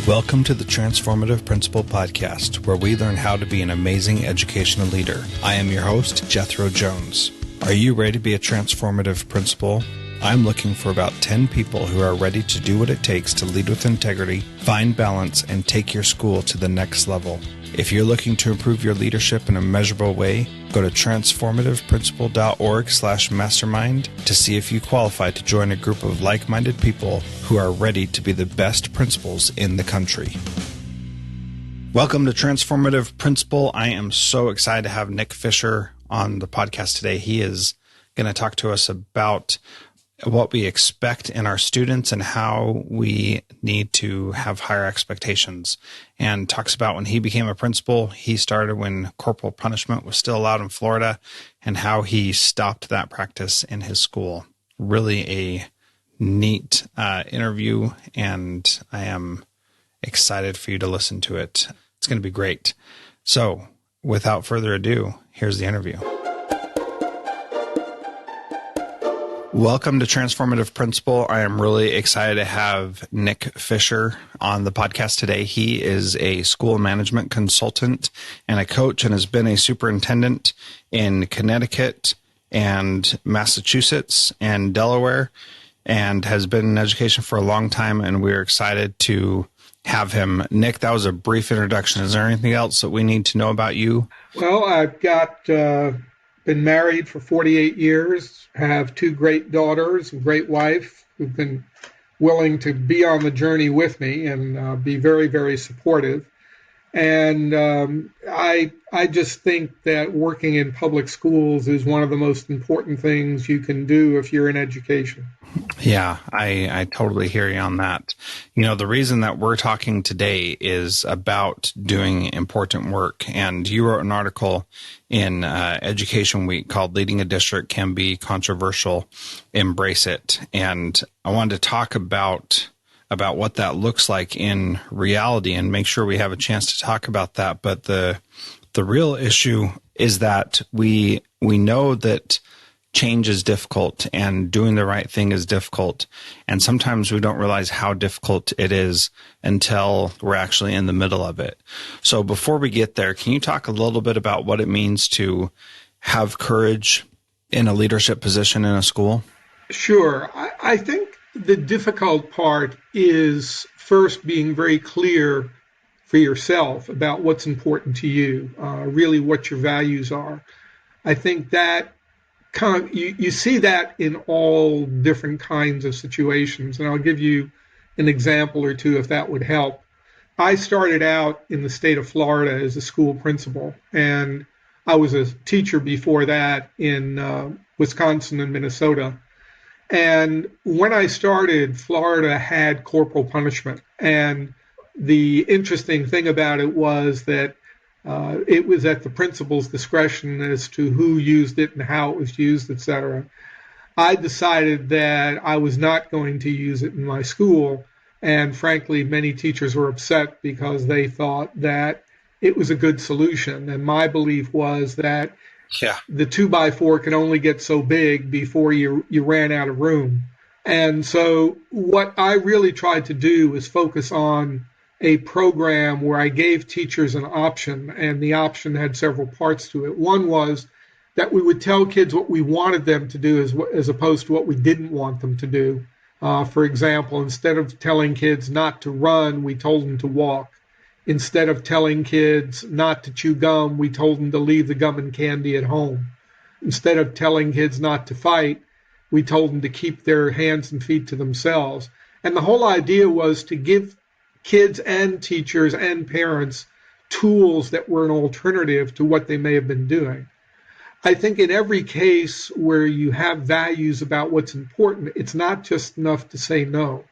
Welcome to the Transformative Principal podcast, where we learn how to be an amazing educational leader. I am your host, Jethro Jones. Are you ready to be a transformative principal? I'm looking for about 10 people who are ready to do what it takes to lead with integrity, find balance, and take your school to the next level. If you're looking to improve your leadership in a measurable way, go to transformativeprincipal.org/mastermind to see if you qualify to join a group of like-minded people who are ready to be the best principals in the country. Welcome to Transformative Principal. I am so excited to have Nick Fischer on the podcast today. He is going to talk to us about what we expect in our students and how we need to have higher expectations, and talks about when he became a principal. He started when corporal punishment was still allowed in Florida and how he stopped that practice in his school. Really a neat interview, and I am excited for you to listen to it. It's going to be great. So without further ado, here's the interview. Welcome to Transformative Principal. I am really excited to have Nick Fischer on the podcast today. He is a school management consultant and a coach and has been a superintendent in Connecticut and Massachusetts and Delaware and has been in education for a long time, and we're excited to have him. Nick, that was a brief introduction. Is there anything else that we need to know about you? Well, I've got been married for 48 years, have two great daughters, a great wife who've been willing to be on the journey with me and be very, very supportive. And I just think that working in public schools is one of the most important things you can do if you're in education. Yeah, I totally hear you on that. You know, the reason that we're talking today is about doing important work. And you wrote an article in Education Week called Leading a District Can Be Controversial, Embrace It. And I wanted to talk about what that looks like in reality and make sure we have a chance to talk about that. But the real issue is that we know that change is difficult and doing the right thing is difficult. And sometimes we don't realize how difficult it is until we're actually in the middle of it. So before we get there, can you talk a little bit about what it means to have courage in a leadership position in a school? Sure. I think the difficult part is first being very clear for yourself about what's important to you, really what your values are. I think that you see that in all different kinds of situations, and I'll give you an example or two if that would help. I started out in the state of Florida as a school principal, and I was a teacher before that in Wisconsin and Minnesota. And when I started, Florida had corporal punishment, and the interesting thing about it was that it was at the principal's discretion as to who used it and how it was used, etc. I decided that I was not going to use it in my school, and frankly, many teachers were upset because they thought that it was a good solution. And my belief was that the 2x4 could only get so big before you ran out of room. And so what I really tried to do was focus on a program where I gave teachers an option, and the option had several parts to it. One was that we would tell kids what we wanted them to do as opposed to what we didn't want them to do. For example, instead of telling kids not to run, we told them to walk. Instead of telling kids not to chew gum, we told them to leave the gum and candy at home. Instead of telling kids not to fight, we told them to keep their hands and feet to themselves. And the whole idea was to give kids and teachers and parents tools that were an alternative to what they may have been doing. I think in every case where you have values about what's important, it's not just enough to say no.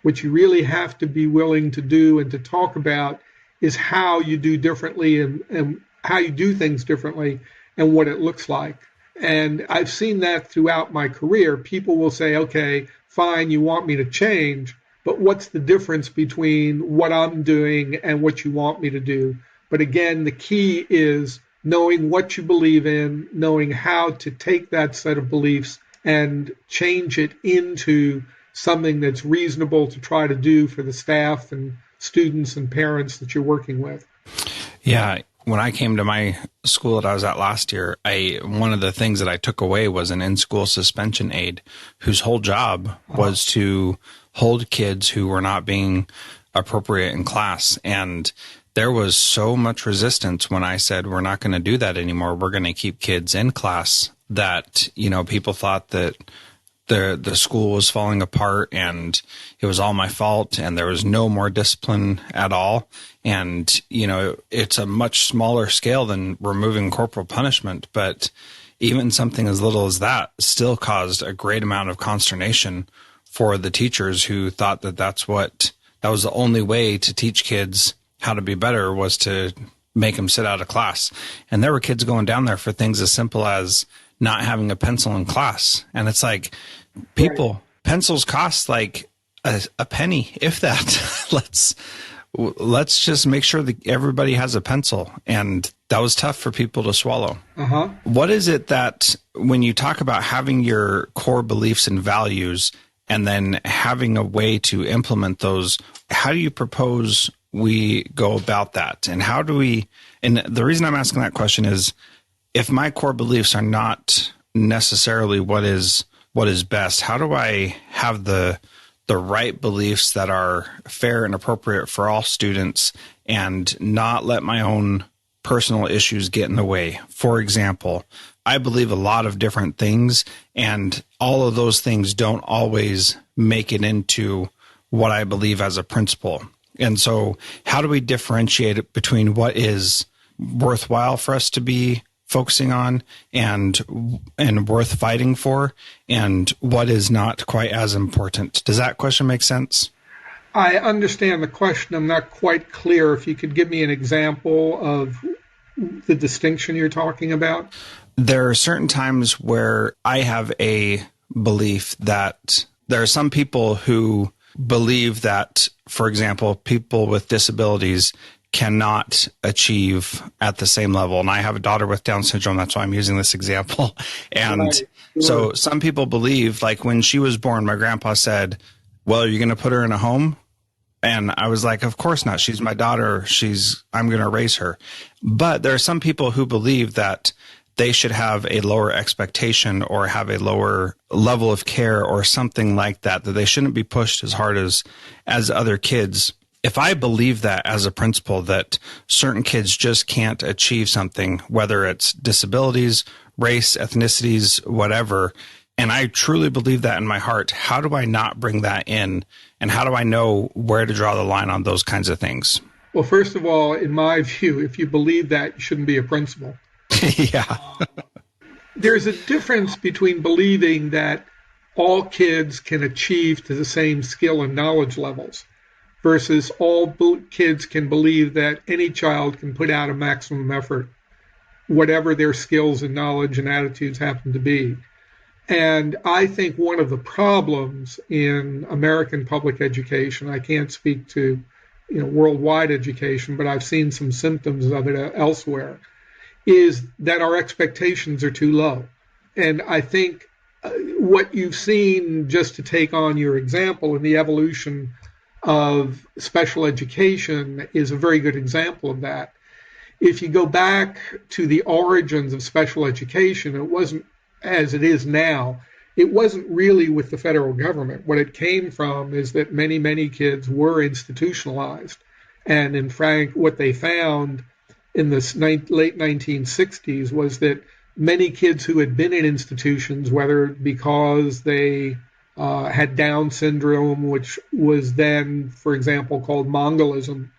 What you really have to be willing to do and to talk about is how you do differently and how you do things differently and what it looks like. And I've seen that throughout my career. People will say, okay, fine, you want me to change, but what's the difference between what I'm doing and what you want me to do? But again, the key is knowing what you believe in, knowing how to take that set of beliefs and change it into something that's reasonable to try to do for the staff and students and parents that you're working with? Yeah. When I came to my school that I was at last year, one of the things that I took away was an in-school suspension aide whose whole job was to hold kids who were not being appropriate in class. And there was so much resistance when I said, we're not going to do that anymore. We're going to keep kids in class, that, people thought that the school was falling apart and it was all my fault and there was no more discipline at all. And, it's a much smaller scale than removing corporal punishment, but even something as little as that still caused a great amount of consternation for the teachers who thought that that was the only way to teach kids how to be better, was to make them sit out of class. And there were kids going down there for things as simple as not having a pencil in class. And it's like, pencils cost like a penny, if that. Let's just make sure that everybody has a pencil. And that was tough for people to swallow. What is it that, when you talk about having your core beliefs and values and then having a way to implement those, how do you propose we go about that? And how do we, and the reason I'm asking that question is, if my core beliefs are not necessarily what is best, how do I have the right beliefs that are fair and appropriate for all students and not let my own personal issues get in the way? For example, I believe a lot of different things, and all of those things don't always make it into what I believe as a principal. And so how do we differentiate it between what is worthwhile for us to be focusing on and worth fighting for, and what is not quite as important? Does that question make sense? I understand the question. I'm not quite clear. If you could give me an example of the distinction you're talking about. There are certain times where I have a belief that there are some people who believe that, for example, people with disabilities cannot achieve at the same level. And I have a daughter with Down syndrome. That's why I'm using this example. And so some people believe, like when she was born, my grandpa said, well, are you going to put her in a home? And I was like, of course not. She's my daughter. I'm going to raise her. But there are some people who believe that they should have a lower expectation or have a lower level of care or something like that they shouldn't be pushed as hard as other kids. If I believe that as a principal, that certain kids just can't achieve something, whether it's disabilities, race, ethnicities, whatever, and I truly believe that in my heart, how do I not bring that in? And how do I know where to draw the line on those kinds of things? Well, first of all, in my view, if you believe that, you shouldn't be a principal. Yeah. There's a difference between believing that all kids can achieve to the same skill and knowledge levels versus all kids can believe that any child can put out a maximum effort, whatever their skills and knowledge and attitudes happen to be. And I think one of the problems in American public education, I can't speak to worldwide education, but I've seen some symptoms of it elsewhere, is that our expectations are too low. And I think what you've seen, just to take on your example, in the evolution of special education is a very good example of that. If you go back to the origins of special education, it wasn't as it is now. It wasn't really with the federal government. What it came from is that many, many kids were institutionalized. And in fact, what they found in the late 1960s was that many kids who had been in institutions, whether because they had Down syndrome, which was then, for example, called Mongolism,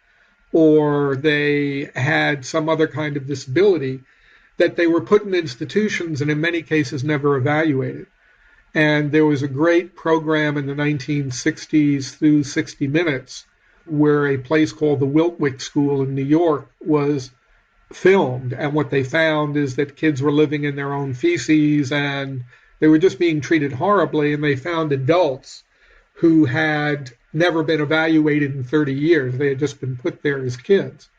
or they had some other kind of disability, that they were put in institutions and in many cases never evaluated. And there was a great program in the 1960s through 60 Minutes where a place called the Wiltwick School in New York was filmed. And what they found is that kids were living in their own feces and they were just being treated horribly. And they found adults who had never been evaluated in 30 years. They had just been put there as kids.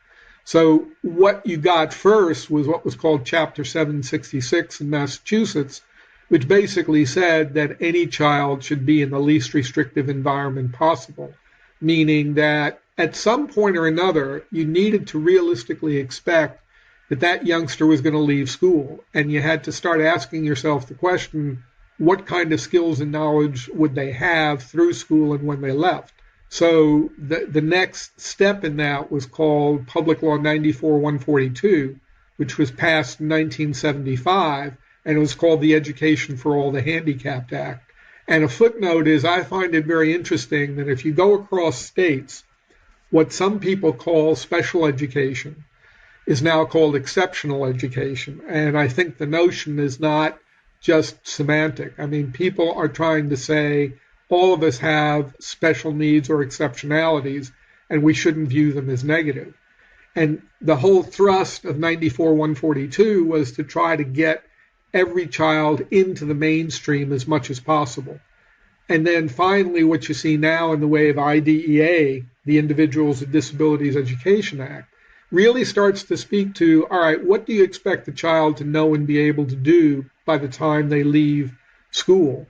So what you got first was what was called Chapter 766 in Massachusetts, which basically said that any child should be in the least restrictive environment possible. meaning that at some point or another, you needed to realistically expect that that youngster was going to leave school. And you had to start asking yourself the question, what kind of skills and knowledge would they have through school and when they left? So the next step in that was called Public Law 94-142, which was passed in 1975, and it was called the Education for All the Handicapped Act. And a footnote is I find it very interesting that if you go across states, what some people call special education is now called exceptional education. And I think the notion is not just semantic. I mean, people are trying to say all of us have special needs or exceptionalities, and we shouldn't view them as negative. And the whole thrust of 94-142 was to try to get every child into the mainstream as much as possible. And then finally, what you see now in the way of IDEA, the Individuals with Disabilities Education Act, really starts to speak to, all right, what do you expect the child to know and be able to do by the time they leave school?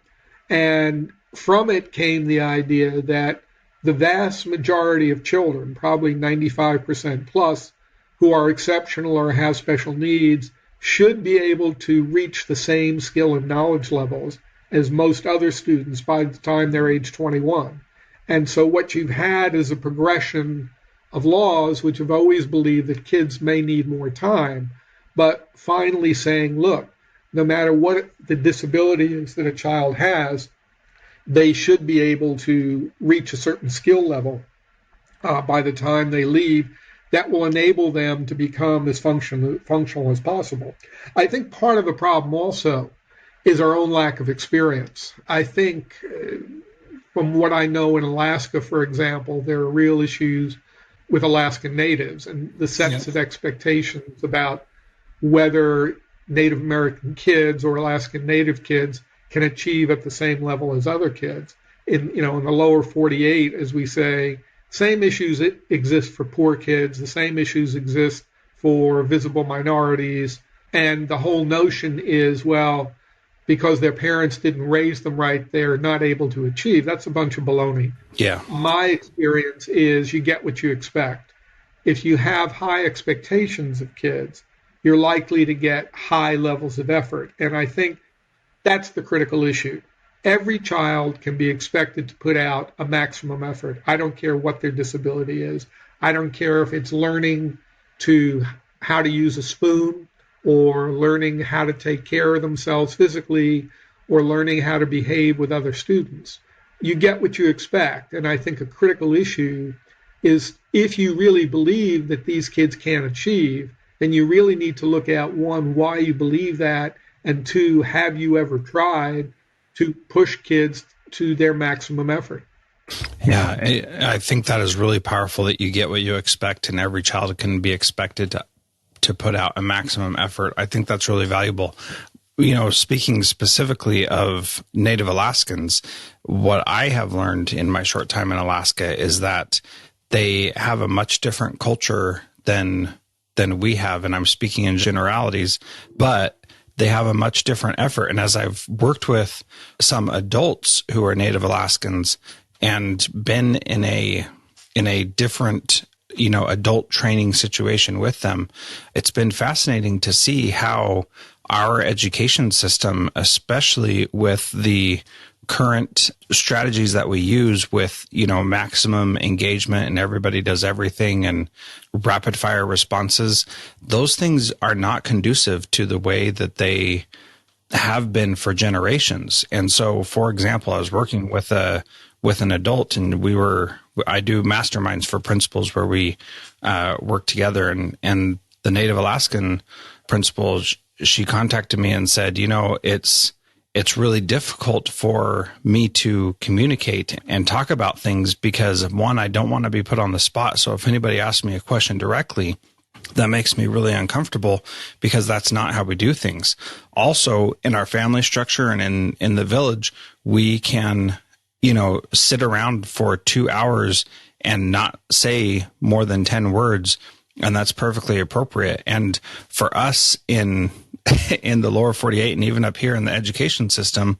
And from it came the idea that the vast majority of children, probably 95% plus, who are exceptional or have special needs, should be able to reach the same skill and knowledge levels as most other students by the time they're age 21. And so what you've had is a progression of laws which have always believed that kids may need more time, but finally saying, look, no matter what the disability is that a child has, they should be able to reach a certain skill level by the time they leave that will enable them to become as functional as possible. I think part of the problem also is our own lack of experience. I think from what I know in Alaska, for example, there are real issues with Alaskan natives and the sets of expectations about whether Native American kids or Alaskan Native kids can achieve at the same level as other kids. In the lower 48, as we say, same issues exist for poor kids, the same issues exist for visible minorities, and the whole notion is, well, because their parents didn't raise them right, they're not able to achieve. That's a bunch of baloney. Yeah. My experience is you get what you expect. If you have high expectations of kids, you're likely to get high levels of effort. And I think that's the critical issue. Every child can be expected to put out a maximum effort. I don't care what their disability is. I don't care if it's learning how to use a spoon, or learning how to take care of themselves physically, or learning how to behave with other students. You get what you expect. And I think a critical issue is if you really believe that these kids can achieve, then you really need to look at, one, why you believe that, and two, have you ever tried to push kids to their maximum effort? Yeah, I think that is really powerful that you get what you expect, and every child can be expected to put out a maximum effort. I think that's really valuable. Speaking specifically of Native Alaskans, what I have learned in my short time in Alaska is that they have a much different culture than we have, and I'm speaking in generalities, but they have a much different effort. And as I've worked with some adults who are Native Alaskans and been in a different adult training situation with them, it's been fascinating to see how our education system, especially with the current strategies that we use with, maximum engagement and everybody does everything and rapid fire responses, those things are not conducive to the way that they have been for generations. And so, for example, I was working with an adult, and I do masterminds for principals where we work together, and the Native Alaskan principal, she contacted me and said, it's really difficult for me to communicate and talk about things because, one, I don't want to be put on the spot. So if anybody asks me a question directly, that makes me really uncomfortable because that's not how we do things. Also, in our family structure and in the village, we can, sit around for 2 hours and not say more than 10 words, and that's perfectly appropriate. And for us in the lower 48 and even up here in the education system,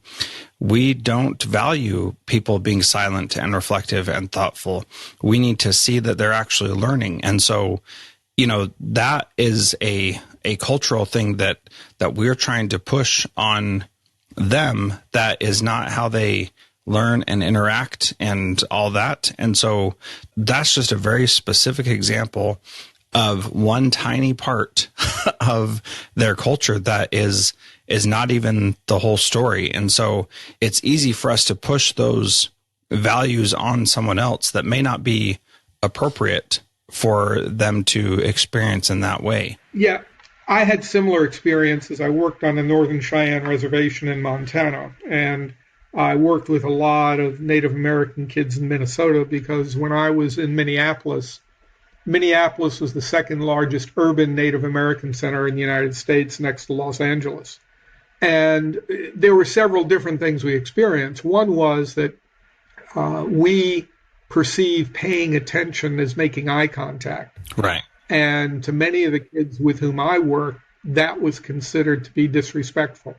we don't value people being silent and reflective and thoughtful. We need to see that they're actually learning. And so, that is a cultural thing that we're trying to push on them. That is not how they learn and interact and all that. And so that's just a very specific example of one tiny part of their culture that is not even the whole story. And so it's easy for us to push those values on someone else that may not be appropriate for them to experience in that way. Yeah, I had similar experiences. I worked on the Northern Cheyenne Reservation in Montana, and I worked with a lot of Native American kids in Minnesota because when I was in Minneapolis was the second largest urban Native American center in the United States next to Los Angeles. And there were several different things we experienced. One was that we perceive paying attention as making eye contact. Right. And to many of the kids with whom I worked, that was considered to be disrespectful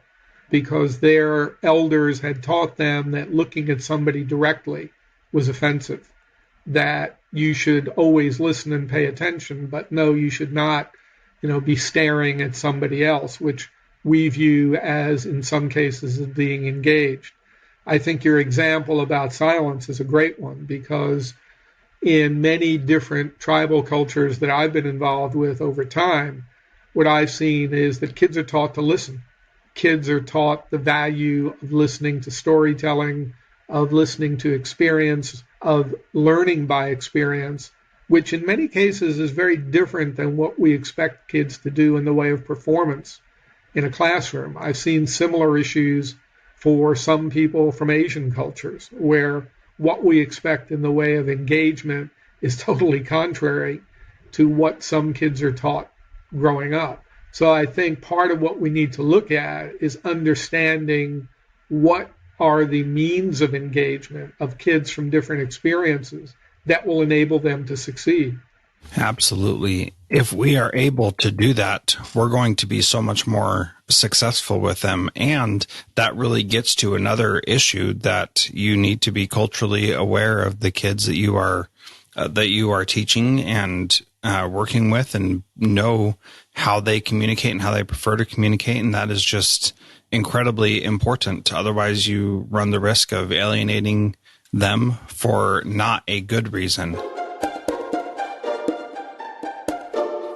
because their elders had taught them that looking at somebody directly was offensive, that you should always listen and pay attention, but no, you should not, be staring at somebody else, which we view as, in some cases, as being engaged. I think your example about silence is a great one because in many different tribal cultures that I've been involved with over time, what I've seen is that kids are taught to listen. Kids are taught the value of listening to storytelling, of listening to experience, of learning by experience, which in many cases is very different than what we expect kids to do in the way of performance in a classroom. I've seen similar issues for some people from Asian cultures, where what we expect in the way of engagement is totally contrary to what some kids are taught growing up. So I think part of what we need to look at is understanding what are the means of engagement of kids from different experiences that will enable them to succeed. Absolutely. If we are able to do that, we're going to be so much more successful with them. And that really gets to another issue that you need to be culturally aware of the kids that you are teaching and working with, and know how they communicate and how they prefer to communicate. And that is just incredibly important. Otherwise, you run the risk of alienating them for not a good reason.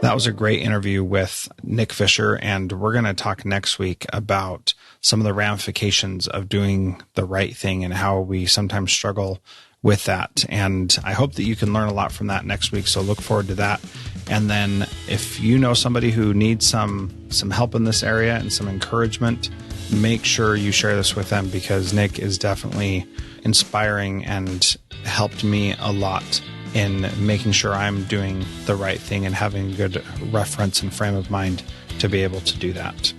That was a great interview with Nick Fischer, and we're going to talk next week about some of the ramifications of doing the right thing and how we sometimes struggle with that. And I hope that you can learn a lot from that next week, so look forward to that. And then if you know somebody who needs some help in this area and some encouragement, make sure you share this with them, because Nick is definitely inspiring and helped me a lot in making sure I'm doing the right thing and having a good reference and frame of mind to be able to do that.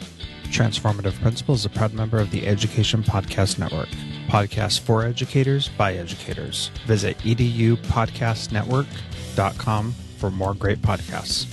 Transformative Principal is a proud member of the Education Podcast Network. Podcasts for educators by educators. Visit edupodcastnetwork.com for more great podcasts.